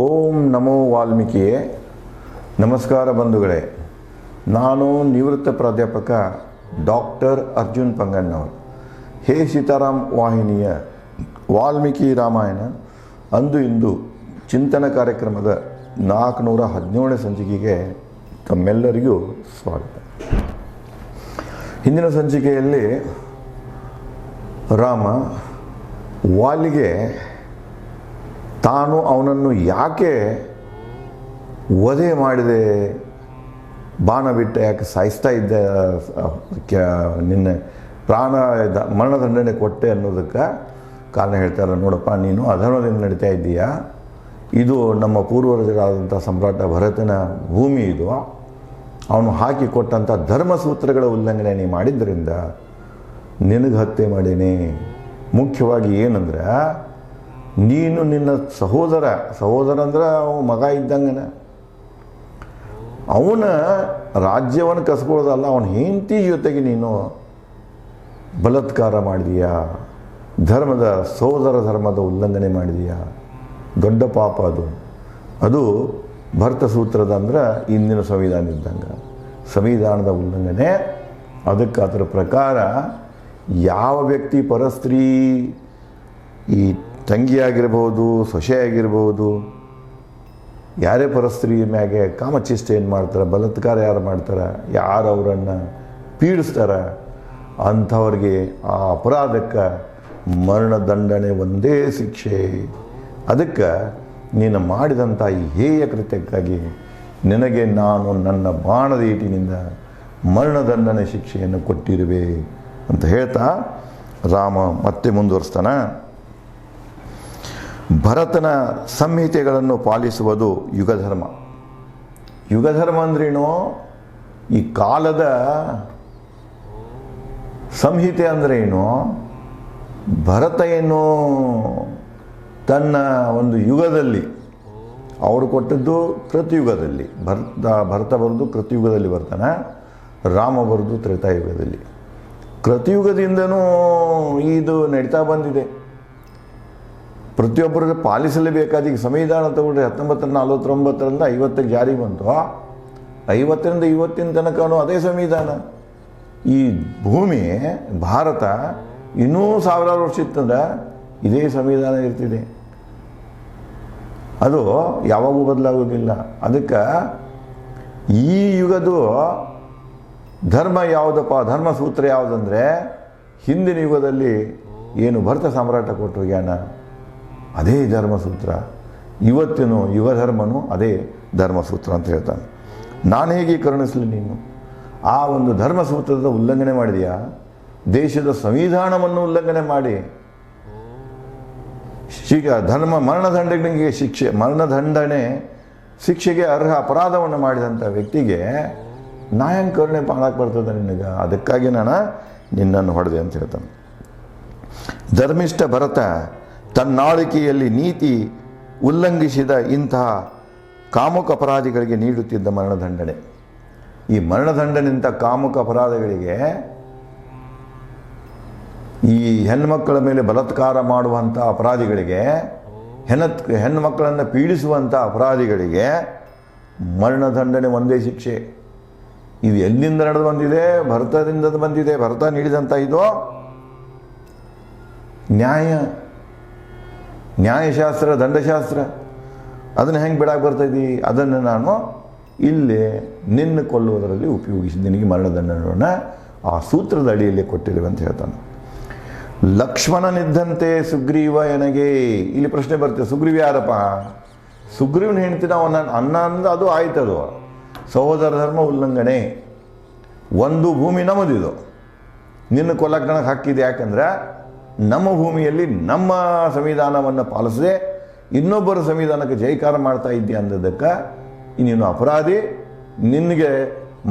ಓಂ ನಮೋ ವಾಲ್ಮೀಕಿಯೇ. ನಮಸ್ಕಾರ ಬಂಧುಗಳೇ. ನಾನು ನಿವೃತ್ತ ಪ್ರಾಧ್ಯಾಪಕ ಡಾಕ್ಟರ್ ಅರ್ಜುನ್ ಪಂಗಣ್ಣವರು. ಹೇ ಸೀತಾರಾಮ್ ವಾಹಿನಿಯ ವಾಲ್ಮೀಕಿ ರಾಮಾಯಣ ಅಂದು ಇಂದು ಚಿಂತನ ಕಾರ್ಯಕ್ರಮದ 417ನೇ ಸಂಚಿಕೆಗೆ ತಮ್ಮೆಲ್ಲರಿಗೂ ಸ್ವಾಗತ. ಹಿಂದಿನ ಸಂಚಿಕೆಯಲ್ಲಿ ರಾಮ ವಾಲಿಗೆ ತಾನು ಅವನನ್ನು ಯಾಕೆ ವಧೆ ಮಾಡಿದೆ, ಬಾಣ ಬಿಟ್ಟು ಯಾಕೆ ಸಾಯಿಸ್ತಾ ಇದ್ದೆ, ನಿನ್ನ ಮರಣದಂಡನೆ ಕೊಟ್ಟೆ ಅನ್ನೋದಕ್ಕೆ ಕಾರಣ ಹೇಳ್ತಾರೆ. ನೋಡಪ್ಪ, ನೀನು ಅಧರ್ಮದಿಂದ ನಡೀತಾ ಇದ್ದೀಯಾ. ಇದು ನಮ್ಮ ಪೂರ್ವಜರಾದಂಥ ಸಮ್ರಾಟ ಭರತನ ಭೂಮಿ. ಇದು ಅವನು ಹಾಕಿಕೊಟ್ಟಂಥ ಧರ್ಮಸೂತ್ರಗಳ ಉಲ್ಲಂಘನೆ ನೀ ಮಾಡಿದ್ದರಿಂದ ನಿನಗೆ ಹತ್ಯೆ ಮಾಡೀನಿ. ಮುಖ್ಯವಾಗಿ ಏನಂದ್ರೆ, ನೀನು ನಿನ್ನ ಸಹೋದರ ಅಂದ್ರೆ ಅವನ ಮಗ ಇದ್ದಂಗನ, ಅವನ ರಾಜ್ಯವನ್ನು ಕಸ್ಕೊಳ್ಳೋದಲ್ಲ, ಅವನ ಹೆಂಡತಿ ಜೊತೆಗೆ ನೀನು ಬಲಾತ್ಕಾರ ಮಾಡಿದೀಯಾ, ಸಹೋದರ ಧರ್ಮದ ಉಲ್ಲಂಘನೆ ಮಾಡಿದೀಯಾ. ದೊಡ್ಡ ಪಾಪ ಅದು ಭರತ ಸೂತ್ರದ ಅಂದ್ರೆ ಇಂದಿನ ಸಂವಿಧಾನ ಇದ್ದಂಗೆ, ಸಂವಿಧಾನದ ಉಲ್ಲಂಘನೆ. ಅದಕ್ಕೆ ಅದರ ಪ್ರಕಾರ ಯಾವ ವ್ಯಕ್ತಿ ಪರಸ್ತ್ರೀ, ಈ ತಂಗಿಯಾಗಿರ್ಬೋದು, ಸೊಸೆಯಾಗಿರ್ಬೋದು, ಯಾರೇ ಪರಸ್ತ್ರೀ ಮ್ಯಾಗೆ ಕಾಮಚೇಷ್ಟೆ ಏನು ಮಾಡ್ತಾರೆ, ಬಲಾತ್ಕಾರ ಯಾರು ಮಾಡ್ತಾರೆ, ಯಾರು ಅವರನ್ನು ಪೀಡಿಸ್ತಾರೆ, ಅಂಥವ್ರಿಗೆ ಆ ಅಪರಾಧಕ್ಕೆ ಮರಣದಂಡನೆ ಒಂದೇ ಶಿಕ್ಷೆ. ಅದಕ್ಕೆ ನೀನು ಮಾಡಿದಂಥ ಈ ಹೇಯ ಕೃತ್ಯಕ್ಕಾಗಿ ನಿನಗೆ ನಾನು ನನ್ನ ಬಾಣದ ಏಟಿನಿಂದ ಮರಣದಂಡನೆ ಶಿಕ್ಷೆಯನ್ನು ಕೊಟ್ಟಿರುವೆ ಅಂತ ಹೇಳ್ತಾ ರಾಮ ಮತ್ತೆ ಮುಂದುವರಿಸ್ತಾನೆ. ಭರತನ ಸಂಹಿತೆಗಳನ್ನು ಪಾಲಿಸುವುದು ಯುಗಧರ್ಮ. ಯುಗಧರ್ಮ ಅಂದ್ರೇನು? ಈ ಕಾಲದ ಸಂಹಿತೆ ಅಂದ್ರೇನು? ಭರತ ಏನು ತನ್ನ ಒಂದು ಯುಗದಲ್ಲಿ, ಅವರು ಕೊಟ್ಟದ್ದು ಕೃತಯುಗದಲ್ಲಿ, ಭರತ ಬರೆದು ಕೃತಯುಗದಲ್ಲಿ ಬರ್ತಾನೆ, ರಾಮ ಬರೆದು ತ್ರೇತಾಯುಗದಲ್ಲಿ. ಕೃತಯುಗದಿಂದನೂ ಇದು ನಡೀತಾ ಬಂದಿದೆ. ಪ್ರತಿಯೊಬ್ಬರಿಗೆ ಪಾಲಿಸಲೇಬೇಕಾದ. ಈಗ ಸಂವಿಧಾನ ತಗೊಂಡ್ರೆ 1949ರಿಂದ 50ಕ್ಕೆ ಜಾರಿ ಬಂತು. 50ರಿಂದ ಇವತ್ತಿನ ತನಕನೂ ಅದೇ ಸಂವಿಧಾನ. ಈ ಭೂಮಿ ಭಾರತ ಇನ್ನೂ ಸಾವಿರಾರು ವರ್ಷ ಇತ್ತಂದ್ರೆ ಇದೇ ಸಂವಿಧಾನ ಇರ್ತಿದೆ. ಅದು ಯಾವಾಗೂ ಬದಲಾಗೋದಿಲ್ಲ. ಅದಕ್ಕೆ ಈ ಯುಗದ ಧರ್ಮ ಯಾವುದಪ್ಪ, ಧರ್ಮಸೂತ್ರ ಯಾವುದಂದರೆ, ಹಿಂದಿನ ಯುಗದಲ್ಲಿ ಏನು ಭರತ ಸಾಮ್ರಾಟ ಕೊಟ್ಟರು ಜ್ಞಾನ, ಅದೇ ಧರ್ಮಸೂತ್ರ. ಇವತ್ತಿನ ಯುಗ ಧರ್ಮನೂ ಅದೇ ಧರ್ಮಸೂತ್ರ ಅಂತ ಹೇಳ್ತಾನೆ. ನಾನು ಹೇಗೆ ಕರುಣಿಸಲಿ, ನೀನು ಆ ಒಂದು ಧರ್ಮಸೂತ್ರದ ಉಲ್ಲಂಘನೆ ಮಾಡಿದೆಯಾ, ದೇಶದ ಸಂವಿಧಾನವನ್ನು ಉಲ್ಲಂಘನೆ ಮಾಡಿ ಮರಣದಂಡನೆ ಶಿಕ್ಷೆಗೆ ಅರ್ಹ ಅಪರಾಧವನ್ನು ಮಾಡಿದಂಥ ವ್ಯಕ್ತಿಗೆ ನಾಯಂಗೆ ಕರುಣೆ ಮಾಡಕ್ಕೆ ಬರ್ತದೆ ನಿನಗೆ. ಅದಕ್ಕಾಗಿ ನಾನು ನಿನ್ನನ್ನು ಹೊಡೆದೆ ಅಂತ ಹೇಳ್ತಾನೆ. ಧರ್ಮಿಷ್ಠ ಭರತ ತನ್ನಾಳಿಕೆಯಲ್ಲಿ ನೀತಿ ಉಲ್ಲಂಘಿಸಿದ ಇಂತಹ ಕಾಮುಕ ಅಪರಾಧಿಗಳಿಗೆ ನೀಡುತ್ತಿದ್ದ ಮರಣದಂಡನೆ. ಈ ಮರಣದಂಡನೆಂಥ ಕಾಮುಕ ಅಪರಾಧಗಳಿಗೆ, ಈ ಹೆಣ್ಣುಮಕ್ಕಳ ಮೇಲೆ ಬಲಾತ್ಕಾರ ಮಾಡುವಂಥ ಅಪರಾಧಿಗಳಿಗೆ, ಹೆಣ್ಣುಮಕ್ಕಳನ್ನು ಪೀಡಿಸುವಂಥ ಅಪರಾಧಿಗಳಿಗೆ ಮರಣದಂಡನೆ ಒಂದೇ ಶಿಕ್ಷೆ. ಇದು ಎಲ್ಲಿಂದ ನಡೆದು ಬಂದಿದೆ? ಭರತದಿಂದ ಬಂದಿದೆ. ಭರತ ನೀಡಿದಂಥ ಇದು ನ್ಯಾಯಶಾಸ್ತ್ರ, ದಂಡಶಾಸ್ತ್ರ. ಅದನ್ನು ಹೆಂಗೆ ಬಿಡಕ್ಕೆ ಬರ್ತಾಯಿದ್ದಿ? ಅದನ್ನು ನಾನು ಇಲ್ಲಿ ನಿನ್ನ ಕೊಲ್ಲುವುದರಲ್ಲಿ ಉಪಯೋಗಿಸಿ ನಿನಗೆ ಮರಣದಂಡನೆಯನ್ನು ಆ ಸೂತ್ರದ ಅಡಿಯಲ್ಲಿ ಕೊಟ್ಟಿರುವೆ ಅಂತ ಹೇಳ್ತಾನೆ. ಲಕ್ಷ್ಮಣನಿದ್ದಂತೆ ಸುಗ್ರೀವ ಎನಗೆ. ಇಲ್ಲಿ ಪ್ರಶ್ನೆ ಬರ್ತದೆ, ಸುಗ್ರೀವ ಯಾರಪ್ಪ? ಸುಗ್ರೀವನ ಹೆಂಡ್ತಿನ ಅವನ ಅನ್ನ ಅಂದ, ಅದು ಆಯ್ತದು ಸಹೋದರ ಧರ್ಮ ಉಲ್ಲಂಘನೆ. ಒಂದು ಭೂಮಿ ನಮ್ಮದಿದು, ನಿನ್ನ ಕೊಲ್ಲಕ್ಕೆ ನನಗೆ ಹಾಕಿದೆ. ಯಾಕಂದ್ರೆ ನಮ್ಮ ಭೂಮಿಯಲ್ಲಿ ನಮ್ಮ ಸಂವಿಧಾನವನ್ನು ಪಾಲಿಸದೆ ಇನ್ನೊಬ್ಬರ ಸಂವಿಧಾನಕ್ಕೆ ಜೈಕಾರ ಮಾಡ್ತಾ ಇದ್ದೀಯ ಅಂದದಕ್ಕೆ ನೀನು ಅಪರಾಧಿ, ನಿನಗೆ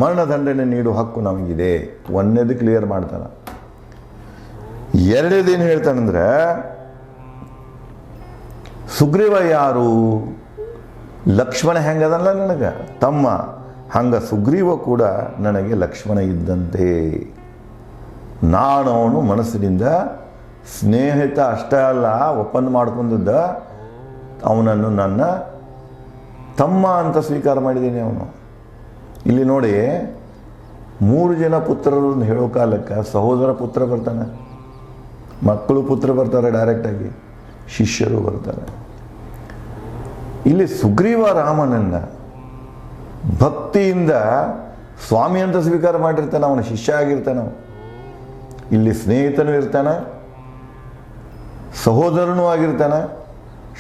ಮರಣದಂಡನೆ ನೀಡುವ ಹಕ್ಕು ನಮಗಿದೆ. ಒಂದನೇದು ಕ್ಲಿಯರ್ ಮಾಡ್ತಾನೆ. ಎರಡನೇದೇನು ಹೇಳ್ತಾನಂದ್ರೆ, ಸುಗ್ರೀವ ಯಾರು? ಲಕ್ಷ್ಮಣ ಹೆಂಗದಲ್ಲ ನನಗೆ ತಮ್ಮ, ಹಂಗ ಸುಗ್ರೀವ ಕೂಡ ನನಗೆ ಲಕ್ಷ್ಮಣ ಇದ್ದಂತೆ. ನಾನು ಅವನು ಮನಸ್ಸಿನಿಂದ ಸ್ನೇಹಿತ ಅಷ್ಟೇ ಅಲ್ಲ, ಒಪ್ಪಂದ ಮಾಡ್ಕೊಂಡಿದ್ದ ಅವನನ್ನು ನನ್ನ ತಮ್ಮ ಅಂತ ಸ್ವೀಕಾರ ಮಾಡಿದ್ದೀನಿ ಅವನು. ಇಲ್ಲಿ ನೋಡಿ, 3 ಜನ ಪುತ್ರರನ್ನು ಹೇಳೋ ಕಾಲಕ್ಕೆ ಸಹೋದರ ಪುತ್ರ ಬರ್ತಾನೆ, ಮಕ್ಕಳು ಪುತ್ರ ಬರ್ತಾರೆ, ಡೈರೆಕ್ಟಾಗಿ ಶಿಷ್ಯರು ಬರ್ತಾರೆ. ಇಲ್ಲಿ ಸುಗ್ರೀವ ರಾಮನನ್ನು ಭಕ್ತಿಯಿಂದ ಸ್ವಾಮಿ ಅಂತ ಸ್ವೀಕಾರ ಮಾಡಿರ್ತಾನೆ, ಅವನ ಶಿಷ್ಯ ಆಗಿರ್ತಾನೆ. ಇಲ್ಲಿ ಸ್ನೇಹಿತನೂ ಇರ್ತಾನೆ, ಸಹೋದರನೂ ಆಗಿರ್ತಾನೆ,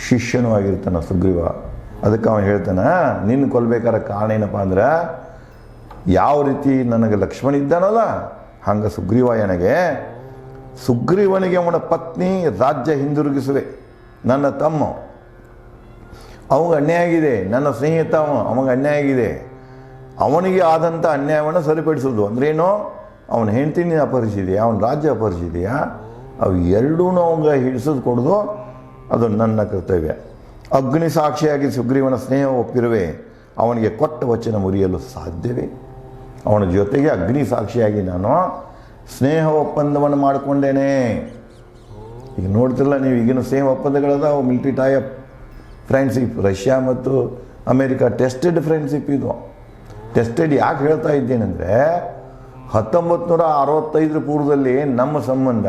ಶಿಷ್ಯನೂ ಆಗಿರ್ತಾನೆ ಸುಗ್ರೀವ. ಅದಕ್ಕೆ ಅವನು ಹೇಳ್ತಾನೆ, ನಿನ್ನ ಕೊಲ್ಬೇಕಾದ್ರೆ ಕಾರಣ ಏನಪ್ಪ ಅಂದ್ರೆ, ಯಾವ ರೀತಿ ನನಗೆ ಲಕ್ಷ್ಮಣ ಇದ್ದಾನಲ್ಲ ಹಂಗೆ ಸುಗ್ರೀವಾಯನಿಗೆ, ಸುಗ್ರೀವನಿಗೆ ಅವನ ಪತ್ನಿ ರಾಜ್ಯ ಹಿಂದಿರುಗಿಸುವೆ. ನನ್ನ ತಮ್ಮ ಅವಾಗ ಅನ್ಯಾಯ ಆಗಿದೆ, ನನ್ನ ಸ್ನೇಹಿತ ಅವಾಗ ಅನ್ಯಾಯ ಆಗಿದೆ, ಅವನಿಗೆ ಆದಂಥ ಅನ್ಯಾಯವನ್ನು ಸರಿಪಡಿಸೋದು ಅಂದ್ರೇನು, ಅವನ ಹೆಂಡತಿನ ಅಪಹರಿಸಿದೆಯಾ, ಅವನ ರಾಜ್ಯ ಅಪಹರಿಸಿದೆಯಾ, ಅವು ಎರಡೂ ಅವಂಗೆ ಹಿಡಿಸೋದು ಕೊಡೋದು ಅದು ನನ್ನ ಕರ್ತವ್ಯ. ಅಗ್ನಿ ಸಾಕ್ಷಿಯಾಗಿ ಸುಗ್ರೀವನ ಸ್ನೇಹ ಒಪ್ಪಿರುವೆ, ಅವನಿಗೆ ಕೊಟ್ಟ ವಚನ ಮುರಿಯಲು ಸಾಧ್ಯವೇ? ಅವನ ಜೊತೆಗೆ ಅಗ್ನಿ ಸಾಕ್ಷಿಯಾಗಿ ನಾನು ಸ್ನೇಹ ಒಪ್ಪಂದವನ್ನು ಮಾಡಿಕೊಂಡೇನೆ. ಈಗ ನೋಡ್ತಿರಲ್ಲ ನೀವು, ಈಗಿನ ಸ್ನೇಹ ಒಪ್ಪಂದಗಳದ ಮಿಲಿಟರಿ ಟೈಅಪ್ ಫ್ರೆಂಡ್ಶಿಪ್. ರಷ್ಯಾ ಮತ್ತು ಅಮೇರಿಕಾ ಟೆಸ್ಟೆಡ್ ಫ್ರೆಂಡ್ಶಿಪ್. ಇದು ಟೆಸ್ಟೆಡ್ ಯಾಕೆ ಹೇಳ್ತಾ ಇದ್ದೇನೆಂದರೆ, 1965 ಪೂರ್ವದಲ್ಲಿ ನಮ್ಮ ಸಂಬಂಧ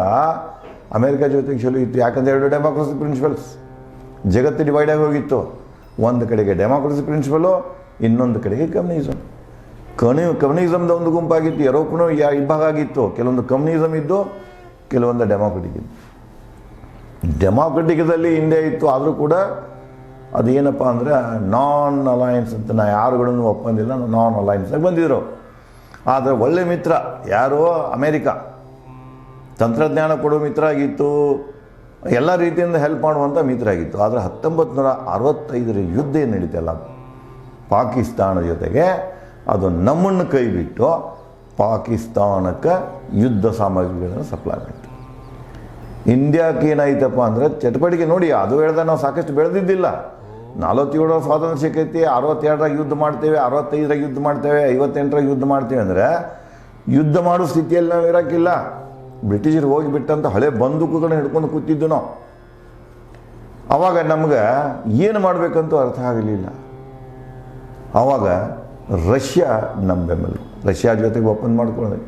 ಅಮೇರಿಕಾ ಜೊತೆಗೆ ಚಲೋ ಇತ್ತು. ಯಾಕಂದರೆ 2 ಡೆಮಾಕ್ರಸಿ ಪ್ರಿನ್ಸಿಪಲ್ಸ್, ಜಗತ್ತು ಡಿವೈಡ್ ಆಗಿ ಹೋಗಿತ್ತು. ಒಂದು ಕಡೆಗೆ ಡೆಮಾಕ್ರಸಿ ಪ್ರಿನ್ಸಿಪಲು, ಇನ್ನೊಂದು ಕಡೆಗೆ ಕಮ್ಯುನಿಸಮ್. ಕಮ್ಯುನಿಸಮ್ದ ಒಂದು ಗುಂಪಾಗಿತ್ತು, ಯುರೋಪ್ನೂ ಇಬ್ಬಾಗ ಆಗಿತ್ತು. ಕೆಲವೊಂದು ಕಮ್ಯುನಿಸಮ್ ಇದ್ದು, ಕೆಲವೊಂದು ಡೆಮಾಕ್ರೆಟಿಕ್ ಇದ್ದು. ಡೆಮಾಕ್ರೆಟಿಕ್ದಲ್ಲಿ ಇಂಡಿಯಾ ಇತ್ತು, ಆದರೂ ಕೂಡ ಅದೇನಪ್ಪ ಅಂದರೆ ನಾನ್ ಅಲಯನ್ಸ್ ಅಂತ, ನಾ ಯಾರುಗಳನ್ನು ಒಪ್ಪಂದಿಲ್ಲ, ನಾನ್ ಅಲಯನ್ಸಾಗಿ ಬಂದಿದ್ರು. ಆದರೆ ಒಳ್ಳೆ ಮಿತ್ರ ಯಾರೋ ಅಮೇರಿಕಾ, ತಂತ್ರಜ್ಞಾನ ಕೊಡೋ ಮಿತ್ರ ಆಗಿತ್ತು, ಎಲ್ಲ ರೀತಿಯಿಂದ ಹೆಲ್ಪ್ ಮಾಡುವಂಥ ಮಿತ್ರ ಆಗಿತ್ತು. ಆದರೆ 1965 ಯುದ್ಧ ಏನು ನಡೀತಲ್ಲ ಪಾಕಿಸ್ತಾನ ಜೊತೆಗೆ, ಅದು ನಮ್ಮನ್ನು ಕೈ ಬಿಟ್ಟು ಪಾಕಿಸ್ತಾನಕ್ಕೆ ಯುದ್ಧ ಸಾಮಗ್ರಿಗಳನ್ನು ಸಪ್ಲೈ ಮಾಡಿತು. ಇಂಡಿಯಾಕ್ಕೆ ಏನಾಯ್ತಪ್ಪ ಅಂದರೆ ಚಟುವಟಿಕೆ ನೋಡಿ, ಅದು ಹೇಳಿದ್ರೆ ನಾವು ಸಾಕಷ್ಟು ಬೆಳೆದಿದ್ದಿಲ್ಲ. 47 ಸ್ವಾತಂತ್ರ್ಯ ಸಿಕ್ಕೈತಿ, 62ರಾಗ ಯುದ್ಧ ಮಾಡ್ತೇವೆ, 65ರಾಗ ಯುದ್ಧ ಮಾಡ್ತೇವೆ, 58ರಾಗ ಯುದ್ಧ ಮಾಡ್ತೇವೆ ಅಂದರೆ ಯುದ್ಧ ಮಾಡೋ ಸ್ಥಿತಿಯಲ್ಲಿ ನಾವು ಇರೋಕ್ಕಿಲ್ಲ. ಬ್ರಿಟಿಷರು ಹೋಗಿಬಿಟ್ಟಂತ ಹಳೆ ಬಂದೂಕುಗಳನ್ನ ಹಿಡ್ಕೊಂಡು ಕೂತಿದ್ದು ನಾವು. ಆವಾಗ ನಮ್ಗೆ ಏನು ಮಾಡಬೇಕಂತೂ ಅರ್ಥ ಆಗಲಿಲ್ಲ. ಆವಾಗ ರಷ್ಯಾ ನಮ್ಮ ಬೆಂಬಲ, ರಷ್ಯಾ ಜೊತೆಗೆ ಒಪ್ಪಂದ ಮಾಡ್ಕೊಳ್ಳೋದು.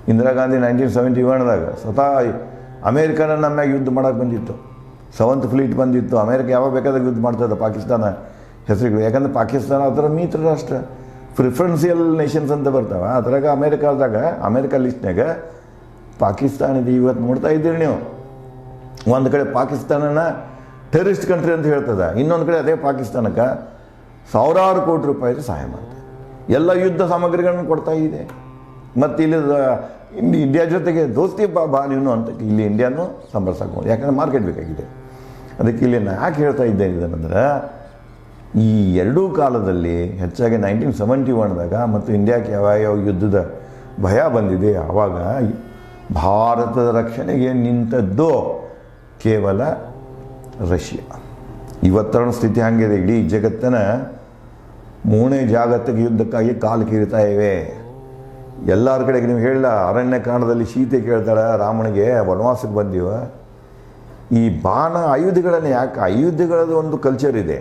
ಇಂದಿರಾ ಗಾಂಧಿ 1971ದಾಗ ಸ್ವತಃ ಅಮೇರಿಕನ ನಮ್ಮ ಮ್ಯಾಗ ಯುದ್ಧ ಮಾಡೋಕ್ಕೆ ಬಂದಿತ್ತು. 7th ಫ್ಲೀಟ್ ಬಂದಿತ್ತು. ಅಮೇರಿಕ ಯಾವಾಗ ಬೇಕಾದಾಗ ಯುದ್ಧ ಮಾಡ್ತದೆ ಪಾಕಿಸ್ತಾನ ಹೆಸರುಗಳು. ಯಾಕಂದರೆ ಪಾಕಿಸ್ತಾನ ಅದರ ಮಿತ್ರ ರಾಷ್ಟ್ರ, ಪ್ರಿಫರೆನ್ಸಿಯಲ್ ನೇಷನ್ಸ್ ಅಂತ ಬರ್ತಾವೆ. ಅದ್ರಾಗ ಅಮೇರಿಕಾ ಲಿಸ್ಟ್ನಾಗ ಪಾಕಿಸ್ತಾನ ಇದೆ. ಇವತ್ತು ನೋಡ್ತಾ ಇದ್ದೀರಿ ನೀವು, ಒಂದು ಕಡೆ ಪಾಕಿಸ್ತಾನನ ಟೆರರಿಸ್ಟ್ ಕಂಟ್ರಿ ಅಂತ ಹೇಳ್ತದೆ, ಇನ್ನೊಂದು ಕಡೆ ಅದೇ ಪಾಕಿಸ್ತಾನಕ್ಕೆ ಸಾವಿರಾರು ಕೋಟಿ ರೂಪಾಯಿ ಸಹಾಯ ಮಾಡ್ತದೆ, ಎಲ್ಲ ಯುದ್ಧ ಸಾಮಗ್ರಿಗಳನ್ನು ಕೊಡ್ತಾ ಇದೆ. ಮತ್ತು ಇಲ್ಲಿ ಇಂಡಿಯಾ ಜೊತೆಗೆ ದೋಸ್ತಿ ಬಾ ನೀನು ಅಂತ ಇಲ್ಲಿ ಇಂಡಿಯಾನು ಸಂಭ್ರಸಾಕೊಂಡು, ಯಾಕಂದರೆ ಮಾರ್ಕೆಟ್ ಬೇಕಾಗಿದೆ. ಅದಕ್ಕೆ ಇಲ್ಲಿ ನಾನು ಯಾಕೆ ಹೇಳ್ತಾ ಇದ್ದೇನೆ ಇದನ್ನಂದ್ರೆ, ಈ ಎರಡೂ ಕಾಲದಲ್ಲಿ ಹೆಚ್ಚಾಗಿ 1971ದಾಗ ಮತ್ತು ಇಂಡಿಯಾಕ್ಕೆ ಯಾವ ಯುದ್ಧದ ಭಯ ಬಂದಿದೆ, ಆವಾಗ ಭಾರತದ ರಕ್ಷಣೆಗೆ ನಿಂತದ್ದು ಕೇವಲ ರಷ್ಯಾ. ಇವತ್ತರ ಸ್ಥಿತಿ ಹಾಗಿದೆ. ಇಡೀ ಜಗತ್ತಿನ 3ನೇ ಜಾಗತಿಕ ಯುದ್ಧಕ್ಕಾಗಿ ಕಾಲು ಕೀರ್ತಾ ಇವೆ. ಎಲ್ಲರ ಕಡೆಗೆ ನೀವು ಹೇಳಿಲ್ಲ, ಅರಣ್ಯಕಾಂಡದಲ್ಲಿ ಸೀತೆ ಕೇಳ್ತಾಳೆ ರಾಮನಿಗೆ, ವನವಾಸಕ್ಕೆ ಬಂದೀವ. ಈ ಬಾಣ ಆಯುಧಗಳನ್ನು ಯಾಕೆ, ಆಯುಧಗಳದ್ದು ಒಂದು ಕಲ್ಚರ್ ಇದೆ.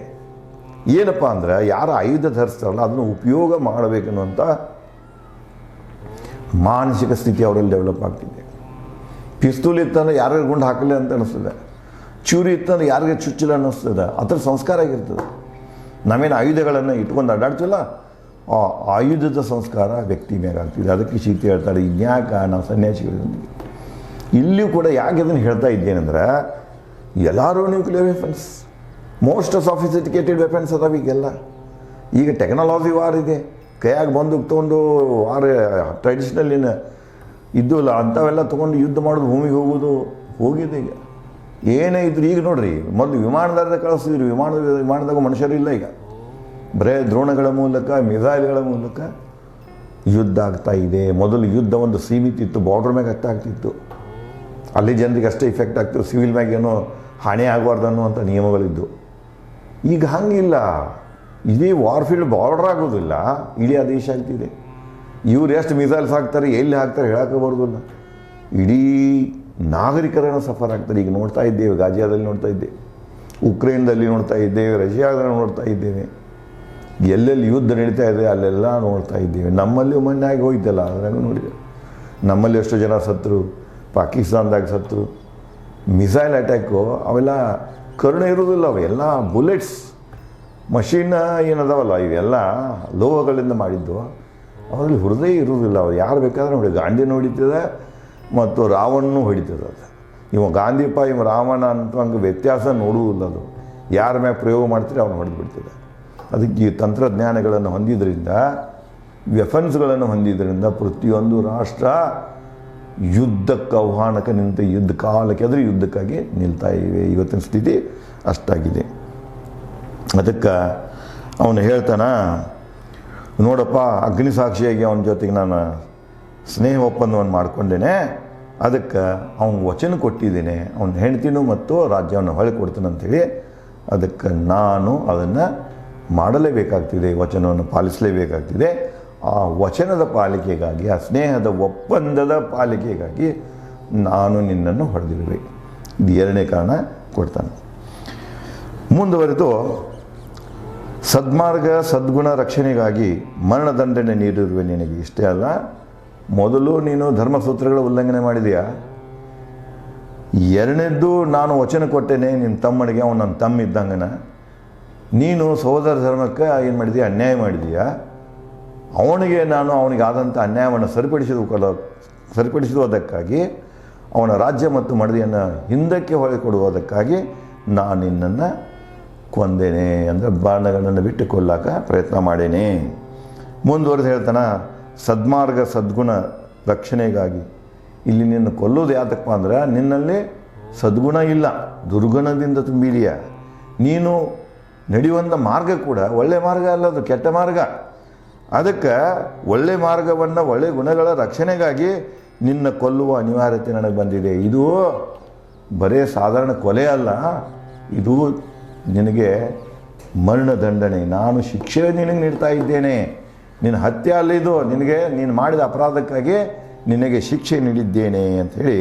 ಏನಪ್ಪ ಅಂದ್ರೆ, ಯಾರು ಆಯುಧ ಧರಿಸ್ತಾರಲ್ಲ ಅದನ್ನು ಉಪಯೋಗ ಮಾಡಬೇಕನ್ನುವಂಥ ಮಾನಸಿಕ ಸ್ಥಿತಿ ಅವರಲ್ಲಿ ಡೆವಲಪ್ ಆಗ್ತಿದೆ. ಪಿಸ್ತೂಲ್ ಇತ್ತಂದ್ರೆ ಯಾರಿಗೂ ಗುಂಡು ಹಾಕಲಿ ಅಂತ ಅನ್ನಿಸ್ತದೆ, ಚೂರಿ ಇತ್ತಂದ್ರೆ ಯಾರಿಗೆ ಚುಚ್ಚಲ ಅನ್ನಿಸ್ತದೆ. ಅದರ ಸಂಸ್ಕಾರ ಆಗಿರ್ತದೆ. ನಾವೇನು ಆಯುಧಗಳನ್ನು ಇಟ್ಕೊಂಡು ಅಡ್ಡಾಡ್ತಿಲ್ಲ, ಆ ಆಯುಧದ ಸಂಸ್ಕಾರ ವ್ಯಕ್ತಿ ಮೇಲೆ ಆಗ್ತಿದೆ. ಅದಕ್ಕೆ ಸೀತೆ ಹೇಳ್ತಾರೆ, ಇನ್ಯಾಕ ನಾವು ಸನ್ಯಾಸಿಗಳಿಂದ. ಇಲ್ಲಿಯೂ ಕೂಡ ಯಾಕೆ ಅದನ್ನು ಹೇಳ್ತಾ ಇದ್ದೇನೆಂದ್ರೆ, ಎಲ್ಲರೂ nuclear weapons, most sophisticated weapons ಅದಾವ ಈಗೆಲ್ಲ. ಈಗ ಟೆಕ್ನಾಲಜಿ ವಾರ್ ಇದೆ, ಕೈಯಾಗ ಬಂದೂಕು ತೊಗೊಂಡು ವಾರ ಟ್ರೆಡಿಷ್ನಲ್ ಏನು ಇದ್ದು ಅಲ್ಲ ಅಂಥವೆಲ್ಲ ತೊಗೊಂಡು ಯುದ್ಧ ಮಾಡೋದು, ಭೂಮಿಗೆ ಹೋಗೋದು ಹೋಗಿದೆ. ಈಗ ಏನೇ ಇದ್ರು ಈಗ ನೋಡ್ರಿ, ಮೊದಲು ವಿಮಾನದಾಗ ಕಳಿಸ್ತಿದ್ರು, ವಿಮಾನದಾಗ ಮನುಷ್ಯರಿಲ್ಲ. ಈಗ ಬರೇ ದ್ರೋಣಗಳ ಮೂಲಕ, ಮಿಸೈಲ್ಗಳ ಮೂಲಕ ಯುದ್ಧ ಆಗ್ತಾ ಇದೆ. ಮೊದಲು ಯುದ್ಧ ಒಂದು ಸೀಮಿತ ಇತ್ತು, ಬಾರ್ಡ್ರ್ ಮ್ಯಾಗ ಆಗ್ತಿತ್ತು, ಅಲ್ಲಿ ಜನರಿಗೆ ಅಷ್ಟೇ ಇಫೆಕ್ಟ್ ಆಗ್ತಿತ್ತು, ಸಿವಿಲ್ ಮ್ಯಾಗ ಏನೋ ಹಾನಿ ಆಗಬಾರ್ದು ಅನ್ನುವಂಥ ನಿಯಮಗಳಿದ್ದು. ಈಗ ಹಂಗಿಲ್ಲ, ಇಡೀ ವಾರ್ಫೀಲ್ಡ್ ಬಾರ್ಡ್ರ್ ಆಗೋದಿಲ್ಲ, ಇಡೀ ಆ ದೇಶ ಆಗ್ತಿದೆ. ಇವ್ರು ಎಷ್ಟು ಮಿಸೈಲ್ಸ್ ಹಾಕ್ತಾರೆ, ಎಲ್ಲಿ ಹಾಕ್ತಾರೆ ಹೇಳೋಕ್ಕೆ ಬರೋದಿಲ್ಲ. ಇಡೀ ನಾಗರಿಕರನ್ನು ಸಫರ್ ಆಗ್ತಾರೆ. ಈಗ ನೋಡ್ತಾ ಇದ್ದೇವೆ, ಗಾಜಿಯಾದಲ್ಲಿ ನೋಡ್ತಾ ಇದ್ದೇವೆ, ಉಕ್ರೇನ್ದಲ್ಲಿ ನೋಡ್ತಾ ಇದ್ದೇವೆ, ರಷ್ಯಾದಲ್ಲಿ ನೋಡ್ತಾ ಇದ್ದೇವೆ. ಎಲ್ಲೆಲ್ಲಿ ಯುದ್ಧ ನಡೀತಾ ಇದೆ ಅಲ್ಲೆಲ್ಲ ನೋಡ್ತಾ ಇದ್ದೀವಿ. ನಮ್ಮಲ್ಲಿ ಮೊನ್ನೆ ಆಗಿ ಹೋಯ್ತಲ್ಲ, ಅದ್ರಾಗ ನೋಡಿದೆ. ನಮ್ಮಲ್ಲಿ ಎಷ್ಟು ಜನ ಸತ್ತರು, ಪಾಕಿಸ್ತಾನದಾಗ ಸತ್ತರು. ಮಿಸೈಲ್ ಅಟ್ಯಾಕು ಅವೆಲ್ಲ ಕರುಣೆ ಇರೋದಿಲ್ಲ, ಅವೆಲ್ಲ ಬುಲೆಟ್ಸ್ ಮಷೀನ್ ಏನದಾವಲ್ಲ ಇವೆಲ್ಲ ಲೋಹಗಳಿಂದ ಮಾಡಿದ್ದು. ಅವರಲ್ಲಿ ಹೃದಯ ಇರುವುದಿಲ್ಲ. ಅವ್ರು ಯಾರು ಬೇಕಾದ್ರೆ ನೋಡಿ, ಗಾಂಧಿನೂ ಹೊಡಿತದೆ ಮತ್ತು ರಾವಣನೂ ಹೊಡಿತದೆ. ಅದು ಇವ ಗಾಂಧಿಪ ಇವ ರಾವಣ ಅಂತ ಹಂಗೆ ವ್ಯತ್ಯಾಸ ನೋಡುವುದಿಲ್ಲ. ಅದು ಯಾರ ಮ್ಯಾಗ ಪ್ರಯೋಗ ಮಾಡ್ತೀರಿ ಅವ್ನು ಹೊಡೆದು ಬಿಡ್ತದೆ. ಅದಕ್ಕೆ ಈ ತಂತ್ರಜ್ಞಾನಗಳನ್ನು ಹೊಂದಿದ್ದರಿಂದ, ವೆಫನ್ಸ್ಗಳನ್ನು ಹೊಂದಿದ್ದರಿಂದ ಪ್ರತಿಯೊಂದು ರಾಷ್ಟ್ರ ಯುದ್ಧಕ್ಕೆ ಆಹ್ವಾನಕ್ಕೆ ನಿಂತ, ಯುದ್ಧ ಕಾಲಕ್ಕೆ ಆದರೆ ಯುದ್ಧಕ್ಕಾಗಿ ನಿಲ್ತಾ ಇವೆ. ಇವತ್ತಿನ ಸ್ಥಿತಿ ಅಷ್ಟಾಗಿದೆ. ಅದಕ್ಕೆ ಅವನು ಹೇಳ್ತಾನ, ನೋಡಪ್ಪ, ಅಗ್ನಿ ಸಾಕ್ಷಿಯಾಗಿ ಅವನ ಜೊತೆಗೆ ನಾನು ಸ್ನೇಹ ಒಪ್ಪಂದವನ್ನು ಮಾಡಿಕೊಂಡೇನೆ. ಅದಕ್ಕೆ ಅವನು ವಚನ ಕೊಟ್ಟಿದ್ದೇನೆ, ಅವನ ಹೆಂಡ್ತಿನೂ ಮತ್ತು ರಾಜ್ಯವನ್ನು ಹೊಳೆ ಕೊಡ್ತಾನೆ ಅಂಥೇಳಿ. ಅದಕ್ಕೆ ನಾನು ಅದನ್ನು ಮಾಡಲೇಬೇಕಾಗ್ತಿದೆ, ವಚನವನ್ನು ಪಾಲಿಸಲೇಬೇಕಾಗ್ತಿದೆ. ಆ ವಚನದ ಪಾಲಿಕೆಗಾಗಿ, ಆ ಸ್ನೇಹದ ಒಪ್ಪಂದದ ಪಾಲಿಕೆಗಾಗಿ ನಾನು ನಿನ್ನನ್ನು ಹೊಡೆದಿರುವೆ. ಇದು ಎರಡನೇ ಕಾರಣ ಕೊಡ್ತಾನೆ. ಮುಂದುವರೆದು, ಸದ್ಮಾರ್ಗ ಸದ್ಗುಣ ರಕ್ಷಣೆಗಾಗಿ ಮರಣದಂಡನೆ ನೀಡಿರುವೆ ನಿನಗೆ. ಇಷ್ಟೇ ಅಲ್ಲ, ಮೊದಲು ನೀನು ಧರ್ಮಸೂತ್ರಗಳ ಉಲ್ಲಂಘನೆ ಮಾಡಿದೆಯಾ. ಎರಡನೇದ್ದು, ನಾನು ವಚನ ಕೊಟ್ಟೇನೆ ನಿನ್ನ ತಮ್ಮನಿಗೆ, ಅವನು ನನ್ನ ತಮ್ಮ ಇದ್ದಂಗನ. ನೀನು ಸಹೋದರ ಧರ್ಮಕ್ಕೆ ಏನು ಮಾಡಿದೀಯ, ಅನ್ಯಾಯ ಮಾಡಿದೀಯಾ. ಅವನಿಗೆ ಆದಂಥ ಅನ್ಯಾಯವನ್ನು ಸರಿಪಡಿಸುವುದಕ್ಕಾಗಿ, ಅವನ ರಾಜ್ಯ ಮತ್ತು ಮಡದಿಯನ್ನು ಹಿಂದಕ್ಕೆ ಹೊಳೆಕೊಡುವುದಕ್ಕಾಗಿ ನಾನು ನಿನ್ನನ್ನು ಕೊಂದೇನೆ. ಅಂದರೆ ಬಾಣಗಳನ್ನು ಬಿಟ್ಟು ಕೊಲ್ಲಾಕ ಪ್ರಯತ್ನ ಮಾಡೇನೆ. ಮುಂದುವರೆದು ಹೇಳ್ತಾನೆ, ಸದ್ಮಾರ್ಗ ಸದ್ಗುಣ ರಕ್ಷಣೆಗಾಗಿ. ಇಲ್ಲಿ ನಿನ್ನ ಕೊಲ್ಲೋದು ಯಾತಪ್ಪ ಅಂದ್ರೆ, ನಿನ್ನಲ್ಲಿ ಸದ್ಗುಣ ಇಲ್ಲ, ದುರ್ಗುಣದಿಂದ ತುಂಬಿದೆಯಾ. ನೀನು ನಡೆಯುವಂಥ ಮಾರ್ಗ ಕೂಡ ಒಳ್ಳೆಯ ಮಾರ್ಗ ಅಲ್ಲ, ಅದು ಕೆಟ್ಟ ಮಾರ್ಗ. ಅದಕ್ಕೆ ಒಳ್ಳೆ ಮಾರ್ಗವನ್ನು, ಒಳ್ಳೆ ಗುಣಗಳ ರಕ್ಷಣೆಗಾಗಿ ನಿನ್ನ ಕೊಲ್ಲುವ ಅನಿವಾರ್ಯತೆ ನನಗೆ ಬಂದಿದೆ. ಇದು ಬರೇ ಸಾಧಾರಣ ಕೊಲೆ ಅಲ್ಲ, ಇದು ನಿನಗೆ ಮರಣದಂಡನೆ. ನಾನು ಶಿಕ್ಷೆ ನಿನಗೆ ನೀಡ್ತಾ ಇದ್ದೇನೆ. ನಿನ್ನ ಹತ್ಯೆ ಅಲ್ಲಿದು, ನೀನು ಮಾಡಿದ ಅಪರಾಧಕ್ಕಾಗಿ ನಿನಗೆ ಶಿಕ್ಷೆ ನೀಡಿದ್ದೇನೆ ಅಂಥೇಳಿ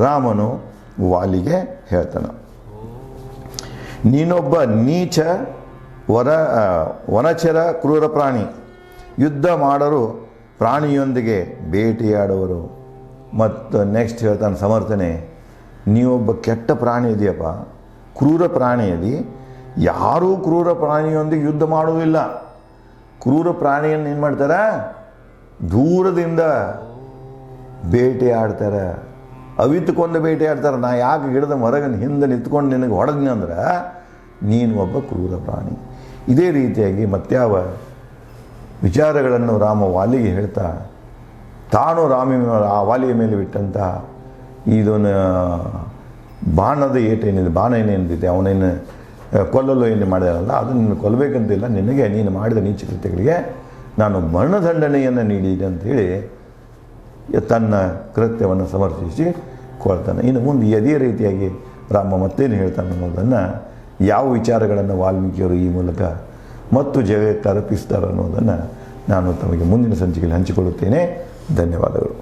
ರಾಮನು ವಾಲಿಗೆ ಹೇಳ್ತಾನೆ. ನೀನೊಬ್ಬ ನೀಚ ವನಚರ ಕ್ರೂರ ಪ್ರಾಣಿ, ಯುದ್ಧ ಮಾಡರು ಪ್ರಾಣಿಯೊಂದಿಗೆ ಬೇಟೆಯಾಡುವರು. ಮತ್ತು ನೆಕ್ಸ್ಟ್ ಹೇಳ್ತಾನೆ ಸಮರ್ಥನೆ, ನೀವೊಬ್ಬ ಕೆಟ್ಟ ಪ್ರಾಣಿ ಇದೆಯಪ್ಪ, ಕ್ರೂರ ಪ್ರಾಣಿಯಲ್ಲಿ. ಯಾರೂ ಕ್ರೂರ ಪ್ರಾಣಿಯೊಂದಿಗೆ ಯುದ್ಧ ಮಾಡುವುದಿಲ್ಲ. ಕ್ರೂರ ಪ್ರಾಣಿಯನ್ನು ಏನು ಮಾಡ್ತಾರೆ, ದೂರದಿಂದ ಬೇಟೆ ಆಡ್ತಾರೆ, ಅವಿತುಕೊಂಡು ಬೇಟೆ ಆಡ್ತಾರೆ. ನಾ ಯಾಕೆ ಗಿಡದ ಹೊರಗೆ ಹಿಂದೆ ನಿಂತ್ಕೊಂಡು ನಿನಗೆ ಹೊಡೆದ್ನಿ ಅಂದ್ರೆ ನೀನು ಒಬ್ಬ ಕ್ರೂರ ಪ್ರಾಣಿ. ಇದೇ ರೀತಿಯಾಗಿ ಮತ್ಯಾವ ವಿಚಾರಗಳನ್ನು ರಾಮ ವಾಲಿಗೆ ಹೇಳ್ತಾ, ತಾನು ಆ ವಾಲಿಯ ಮೇಲೆ ಬಿಟ್ಟಂಥ ಇದನ್ನು ಬಾಣದ ಏಟೇನಿದೆ, ಬಾಣ ಏನೇನಿದೆ, ಅವನೇನು ಕೊಲ್ಲಲು ಏನು ಮಾಡಿದಾರಲ್ಲ, ಅದನ್ನು ಕೊಲ್ಲಬೇಕಂತಿಲ್ಲ. ನೀನು ಮಾಡಿದ ನೀಚ ಕೃತ್ಯಗಳಿಗೆ ನಾನು ಮರಣದಂಡನೆಯನ್ನು ನೀಡಿದೆ ಅಂಥೇಳಿ ತನ್ನ ಕೃತ್ಯವನ್ನು ಸಮರ್ಥಿಸಿ ಕೊಡ್ತಾನೆ. ಇನ್ನು ಮುಂದೆ ಅದೇ ರೀತಿಯಾಗಿ ರಾಮ ಮತ್ತೇನು ಹೇಳ್ತಾನೆ ಅನ್ನೋದನ್ನು, ಯಾವ ವಿಚಾರಗಳನ್ನು ವಾಲ್ಮೀಕಿಯವರು ಈ ಮೂಲಕ ಮತ್ತು ಜಗಕ್ಕೆ ಅರ್ಪಿಸ್ತಾರೆ ಅನ್ನೋದನ್ನು ನಾನು ತಮಗೆ ಮುಂದಿನ ಸಂಚಿಕೆಯಲ್ಲಿ ಹಂಚಿಕೊಳ್ಳುತ್ತೇನೆ. ಧನ್ಯವಾದಗಳು.